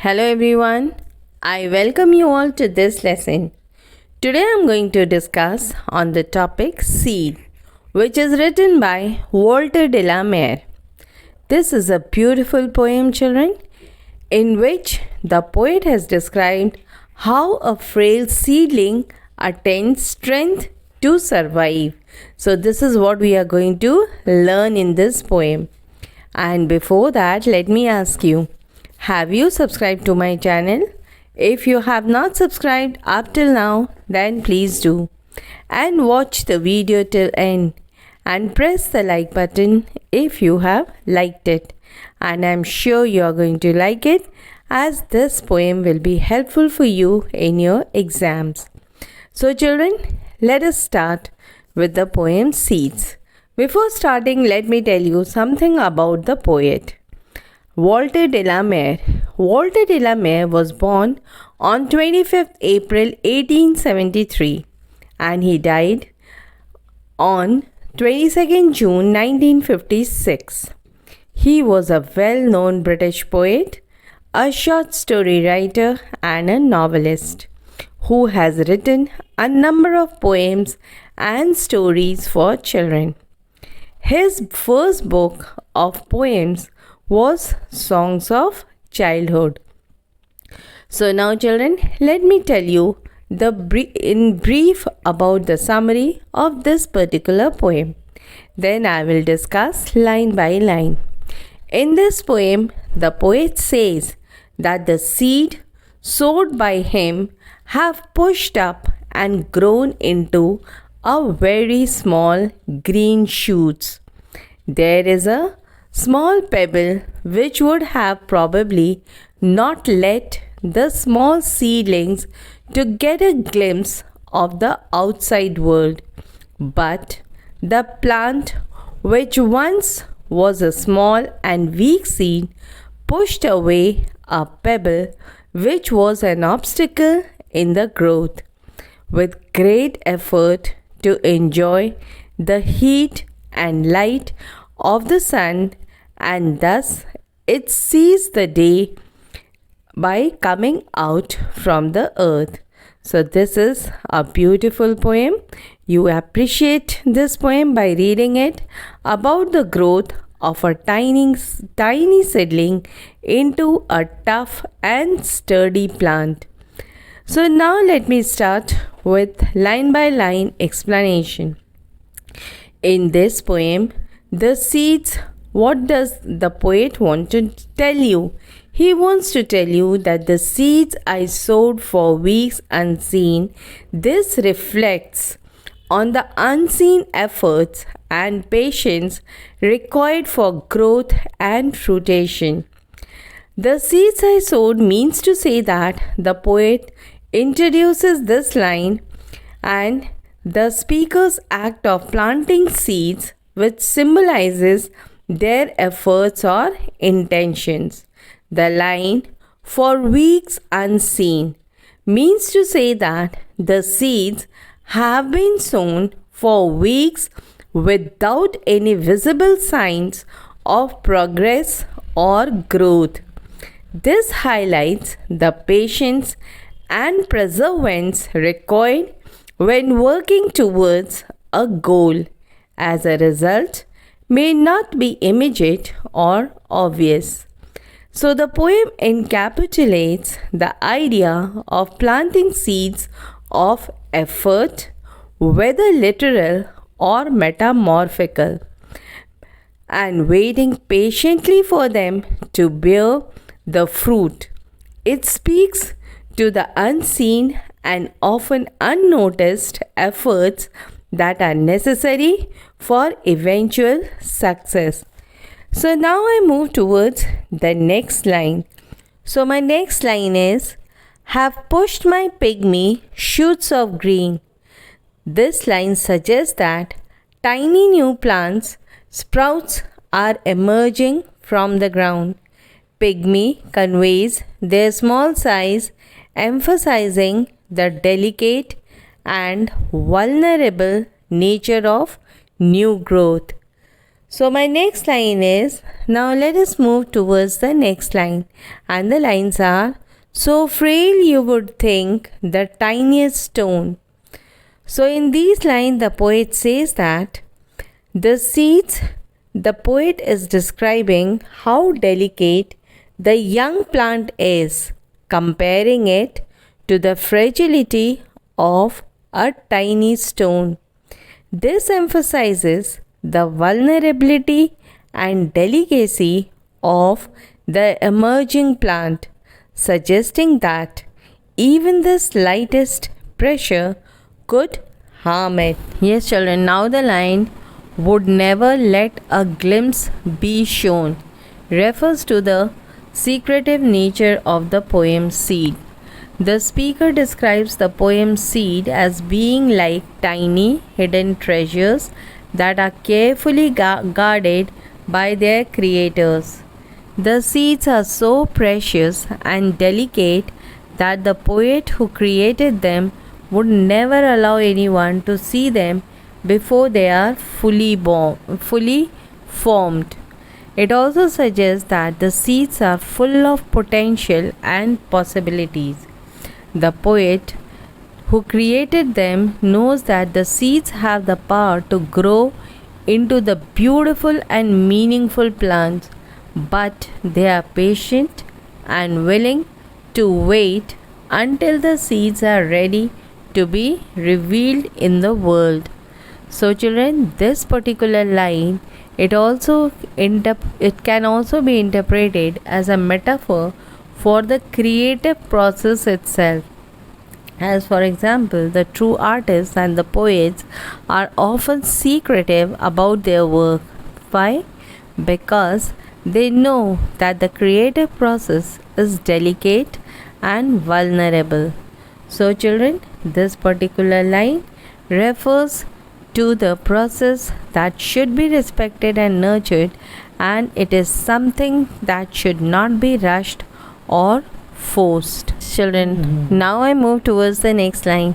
Hello everyone, I welcome you all to this lesson. Today I am going to discuss on the topic seed, which is written by Walter de la Mare. This is a beautiful poem, children, in which the poet has described how a frail seedling attains strength to survive. So this is what we are going to learn in this poem. And before that, let me ask you, have you subscribed to my channel? If you have not subscribed up till now, then please do. And watch the video till end. And press the like button if you have liked it. And I'm sure you are going to like it, as this poem will be helpful for you in your exams. So children, let us start with the poem Seeds. Before starting, let me tell you something about the poet. Walter de la Mare. Walter de la Mare was born on 25th April 1873 and he died on 22nd June 1956. He was a well-known British poet, a short story writer and a novelist who has written a number of poems and stories for children. His first book of poems was Songs of Childhood. So now children, let me tell you in brief about the summary of this particular poem. Then I will discuss line by line. In this poem, the poet says that the seed sowed by him have pushed up and grown into a very small green shoots. There is a small pebble which would have probably not let the small seedlings to get a glimpse of the outside world, but the plant, which once was a small and weak seed, pushed away a pebble which was an obstacle in the growth, with great effort to enjoy the heat and light of the sun, and thus it seized the day by coming out from the earth. So this is a beautiful poem. You appreciate this poem by reading it about the growth of a tiny seedling into a tough and sturdy plant. So now let me start with line by line explanation. In this poem, the seeds, what does the poet want to tell you? He wants to tell you that the seeds I sowed for weeks unseen. This reflects on the unseen efforts and patience required for growth and fruition. The seeds I sowed means to say that the poet introduces this line and the speaker's act of planting seeds, which symbolizes their efforts or intentions. The line "for weeks unseen" means to say that the seeds have been sown for weeks without any visible signs of progress or growth. This highlights the patience and perseverance required when working towards a goal. As a result, may not be immediate or obvious. So the poem encapsulates the idea of planting seeds of effort, whether literal or metamorphical, and waiting patiently for them to bear the fruit. It speaks to the unseen and often unnoticed efforts that are necessary for eventual success. So now I move towards the next line. So my next line is, have pushed my pygmy shoots of green. This line suggests that tiny new plants, sprouts are emerging from the ground. Pygmy conveys their small size, emphasizing the delicate and vulnerable nature of new growth. So my next line is, now let us move towards the next line. And the lines are, so frail you would think the tiniest stone. So in these lines, the poet says that the seeds, the poet is describing how delicate the young plant is, comparing it to the fragility of a tiny stone. This emphasizes the vulnerability and delicacy of the emerging plant, suggesting that even the slightest pressure could harm it. Yes, children, now the line would never let a glimpse be shown refers to the secretive nature of the poem Seed. The speaker describes the poem Seed as being like tiny hidden treasures that are carefully guarded by their creators. The seeds are so precious and delicate that the poet who created them would never allow anyone to see them before they are fully formed. It also suggests that the seeds are full of potential and possibilities. The poet who created them knows that the seeds have the power to grow into the beautiful and meaningful plants, but they are patient and willing to wait until the seeds are ready to be revealed in the world. So children, this particular line, it can also be interpreted as a metaphor for the creative process itself. As for example, the true artists and the poets are often secretive about their work. Why? Because they know that the creative process is delicate and vulnerable. So children, this particular line refers to the process that should be respected and nurtured, and it is something that should not be rushed or forced. Children, now I move towards the next line.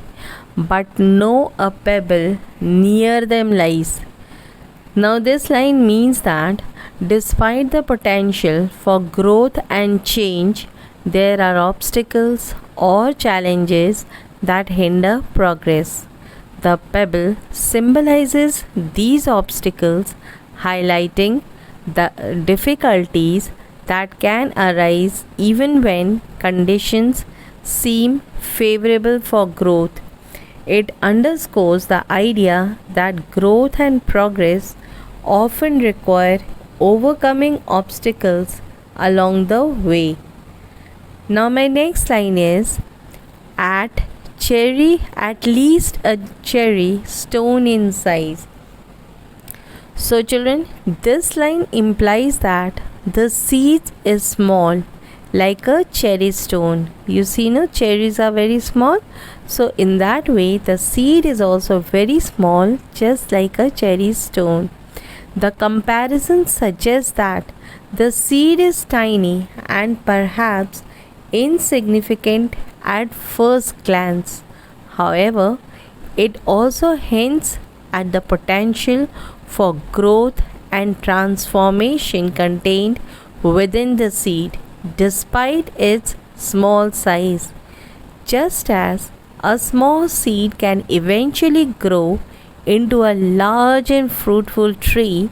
But no a pebble near them lies. Now this line means that despite the potential for growth and change, there are obstacles or challenges that hinder progress. The pebble symbolizes these obstacles, highlighting the difficulties that can arise even when conditions seem favorable for growth. It underscores the idea that growth and progress often require overcoming obstacles along the way. Now, my next line is, at least a cherry stone in size. So children, this line implies that the seed is small, like a cherry stone. You see, no, cherries are very small. So in that way, the seed is also very small, just like a cherry stone. The comparison suggests that the seed is tiny and perhaps insignificant at first glance. However, it also hints at the potential for growth and transformation contained within the seed, despite its small size. Just as a small seed can eventually grow into a large and fruitful tree,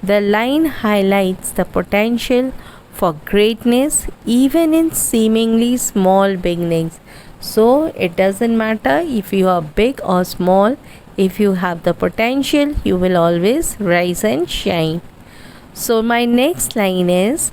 the line highlights the potential for greatness even in seemingly small beginnings. So it doesn't matter if you are big or small, if you have the potential, you will always rise and shine. So my next line is,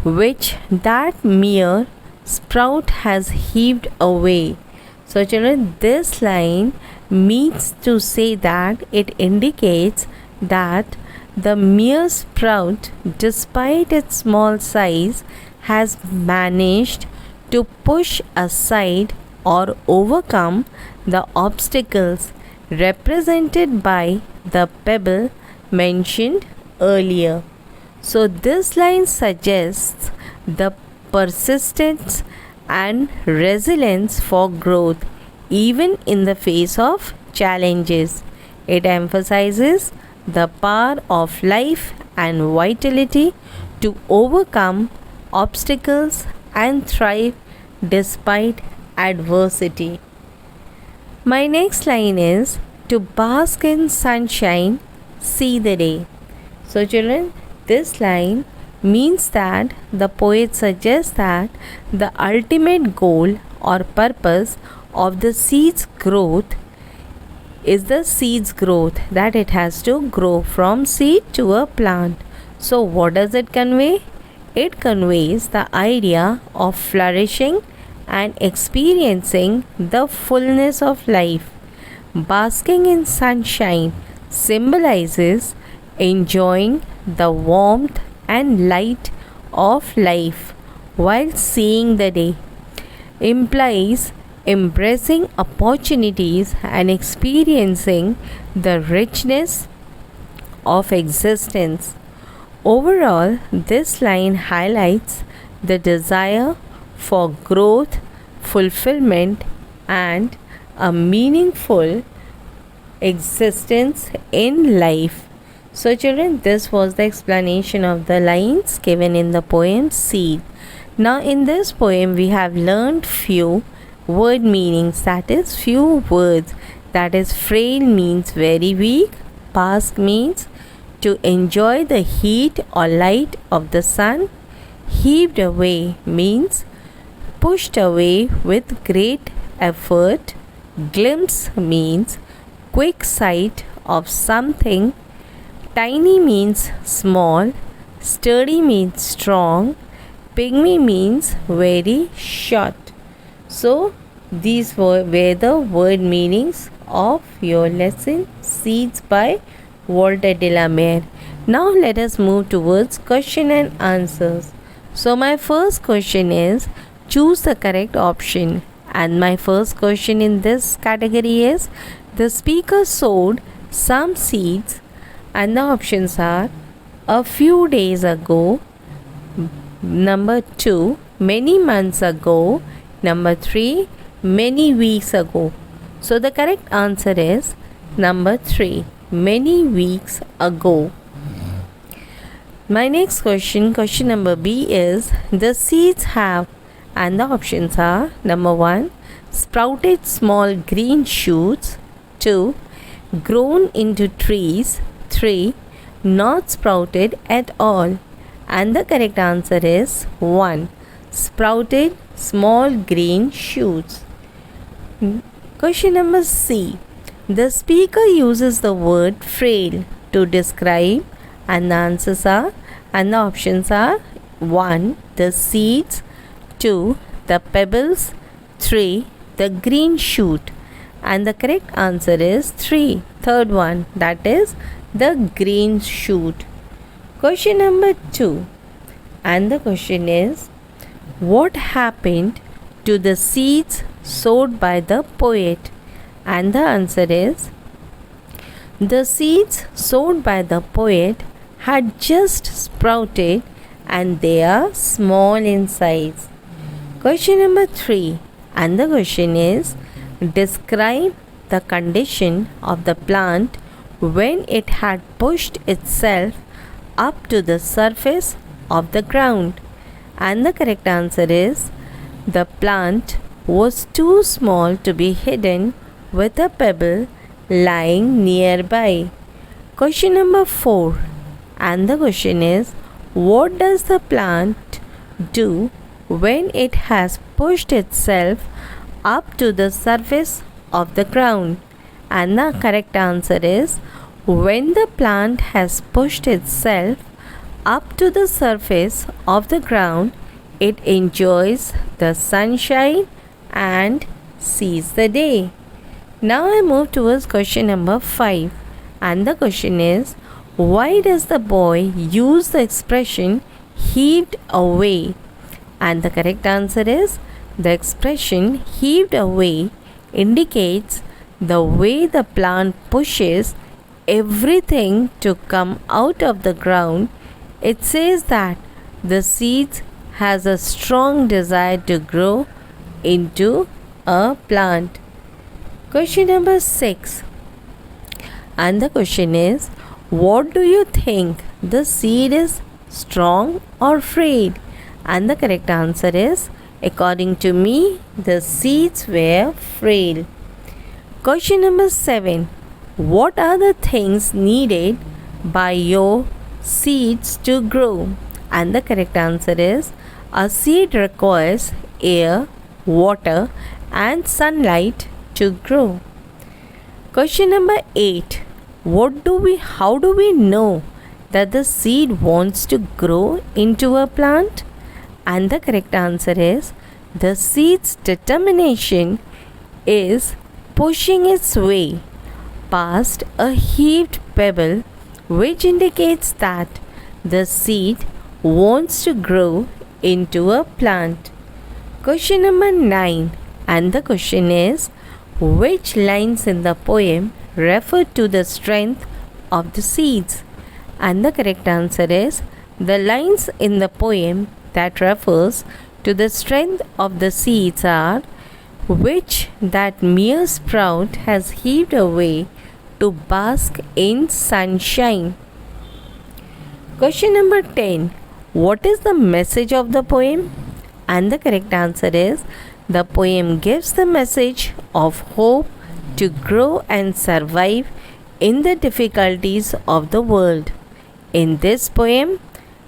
which that mere sprout has heaved away. So children, this line means to say that it indicates that the mere sprout, despite its small size, has managed to push aside or overcome the obstacles represented by the pebble mentioned earlier. So this line suggests the persistence and resilience for growth even in the face of challenges. It emphasizes the power of life and vitality to overcome obstacles and thrive despite adversity. My next line is to bask in sunshine, see the day. So, children, this line means that the poet suggests that the ultimate goal or purpose of the seed's growth is the seed's growth, that it has to grow from seed to a plant. So, what does it convey? It conveys the idea of flourishing and experiencing the fullness of life. Basking in sunshine symbolizes enjoying the warmth and light of life while seeing the day, implies embracing opportunities and experiencing the richness of existence. Overall, this line highlights the desire for growth, fulfillment, and a meaningful existence in life. So, children, this was the explanation of the lines given in the poem Seed. Now, in this poem, we have learned few word meanings, that is, few words. That is, frail means very weak, bask means to enjoy the heat or light of the sun, heaved away means pushed away with great effort, glimpse means quick sight of something, tiny means small, sturdy means strong, pygmy means very short. So, these were the word meanings of your lesson Seeds by Walter de la Mare. Now, let us move towards question and answers. So, my first question is choose the correct option. And my first question in this category is the speaker sowed some seeds, and the options are a few days ago, number 2, many months ago, number 3, many weeks ago. So the correct answer is number 3, many weeks ago. My next question, question number B is the seeds have, and the options are number 1, sprouted small green shoots, 2, grown into trees, 3, not sprouted at all. And the correct answer is 1, sprouted small green shoots. Question number C. The speaker uses the word frail to describe, and the answers are, and the options are 1, the seeds, 2, the pebbles, 3, the green shoot. And the correct answer is 3, third one, that is the green shoot. Question number 2, and the question is what happened to the seeds sowed by the poet? And the answer is the seeds sowed by the poet had just sprouted and they are small in size. Question number 3, and the question is describe the condition of the plant when it had pushed itself up to the surface of the ground. And the correct answer is the plant was too small to be hidden with a pebble lying nearby. Question number 4, and the question is what does the plant do when it has pushed itself up to the surface of the ground? And the correct answer is when the plant has pushed itself up to the surface of the ground, it enjoys the sunshine and sees the day. Now I move towards question number 5, and the question is why does the boy use the expression heaved away? And the correct answer is the expression heaved away indicates the way the plant pushes everything to come out of the ground. It says that the seeds has a strong desire to grow into a plant. Question number 6, and the question is What do you think? The seed is strong or frail? And the correct answer is, according to me, the seeds were frail. Question number 7. What are the things needed by your seeds to grow? And the correct answer is, a seed requires air, water, and sunlight to grow. Question number 8. How do we know that the seed wants to grow into a plant? And the correct answer is, the seed's determination is pushing its way past a heaved pebble, which indicates that the seed wants to grow into a plant. Question number 9, and the question is, which lines in the poem refer to the strength of the seeds? And the correct answer is, the lines in the poem that refers to the strength of the seeds are, which that mere sprout has heaved away to bask in sunshine. Question number 10. What is the message of the poem? And the correct answer is, the poem gives the message of hope to grow and survive in the difficulties of the world. In this poem,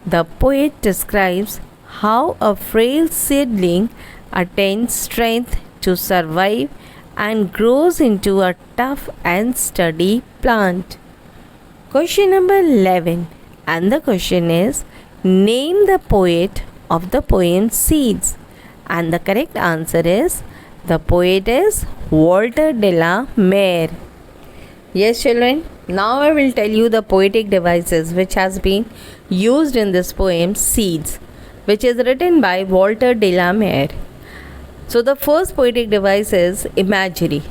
the poet describes how a frail seedling attains strength to survive and grows into a tough and sturdy plant. Question number 11, and the question is, name the poet of the poem Seeds. And the correct answer is, the poet is Walter de la Mare. Yes, children, now I will tell you the poetic devices which has been used in this poem Seeds, which is written by Walter de la Mare. So the first poetic device is imagery.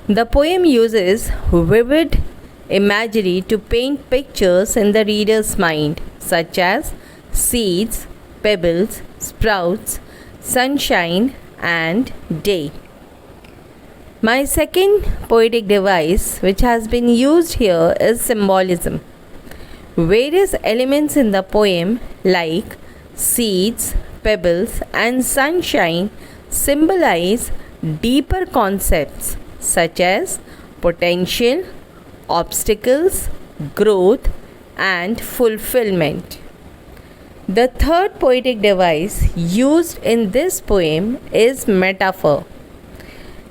The poem uses vivid imagery to paint pictures in the reader's mind, such as seeds, pebbles, sprouts, sunshine, and day. My second poetic device which has been used here is symbolism. Various elements in the poem like seeds, pebbles, and sunshine symbolize deeper concepts such as potential, obstacles, growth, and fulfillment. The third poetic device used in this poem is metaphor.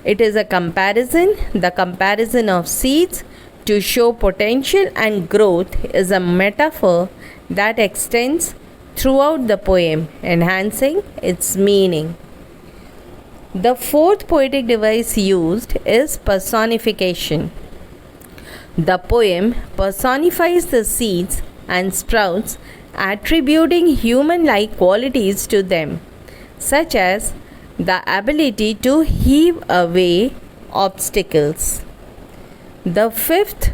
It is a comparison. The comparison of seeds to show potential and growth is a metaphor that extends throughout the poem, enhancing its meaning. The fourth poetic device used is personification. The poem personifies the seeds and sprouts, attributing human-like qualities to them, such as the ability to heave away obstacles. The fifth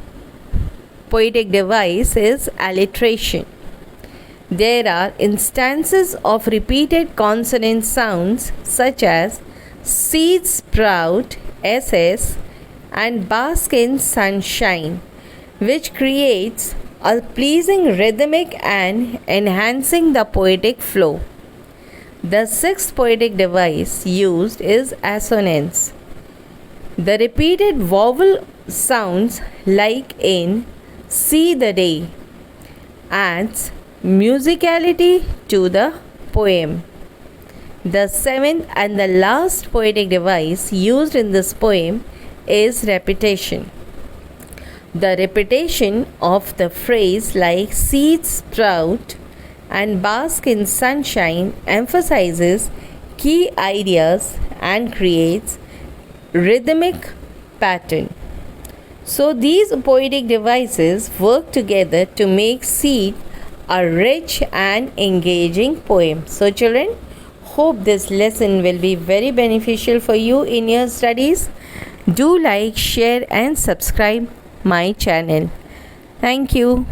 poetic device is alliteration. There are instances of repeated consonant sounds such as seeds sprout, SS, and bask in sunshine, which creates a pleasing rhythmic and enhancing the poetic flow. The sixth poetic device used is assonance. The repeated vowel sounds like in See the Day adds musicality to the poem. The seventh and the last poetic device used in this poem is repetition. The repetition of the phrase like seeds sprout and bask in sunshine emphasizes key ideas and creates rhythmic pattern. So these poetic devices work together to make Seed a rich and engaging poem. So children, hope this lesson will be very beneficial for you in your studies. Do like, share and subscribe my channel. Thank you.